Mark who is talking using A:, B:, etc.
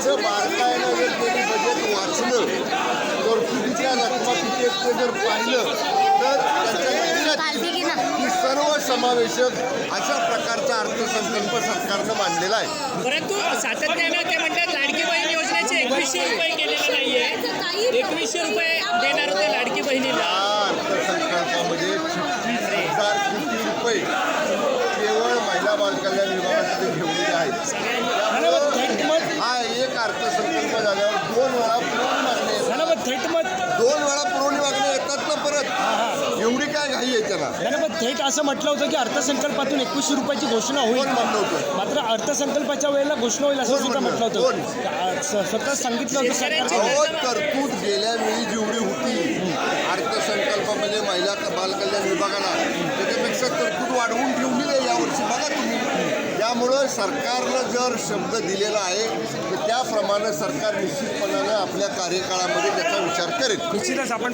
A: असं बारकाईनं जर त्यांनी बजेट वाचलं, तरतुदीच्या रकमा किती आहेत ते जर पाहिलं तर त्याच्यात सर्व समावेशक अशा प्रकारचा अर्थसंकल्प सरकारनं मांडलेला आहे.
B: परंतु सातत्यानं ते म्हणतात लाडकी बहीण योजनेचे 2100 रुपये केलेले नाहीये. 2100 रुपये देणार होते लाडकी बहिणीला.
A: अर्थसंकल्पामध्ये 36,000 कोटी रुपये केवळ महिला बालकल्याण विभागासाठी ठेवलेले आहेत. हा एक अर्थसंकल्प झाल्यावर 2 वेळा पुरवणी मागणी येतात. 2 वेळा पुरवणी मागणी येतात ना परत. एवढी काय घाई आहे त्याला?
C: थेट असं म्हटलं होतं की अर्थसंकल्पातून 2100 रुपयाची घोषणा होईल.
A: म्हणलं होतं
C: मात्र अर्थसंकल्पाच्या वेळेला घोषणा होईल असं सुद्धा म्हटलं होतं. स्वतः सांगितलं होतं सरकारने.
A: तरतूद गेल्या वेळी जेवढी होती अर्थसंकल्पामध्ये महिला बालकल्याण विभागाला त्याच्यापेक्षा तरतूद वाढवून ठेवली आहे यावर्षी. बघा तुम्ही. त्यामुळं सरकारनं जर शब्द दिलेला आहे तर त्याप्रमाणे सरकार निश्चितपणानं आपल्या कार्यकाळामध्ये त्याचा विचार करेल.
C: निश्चितच आपण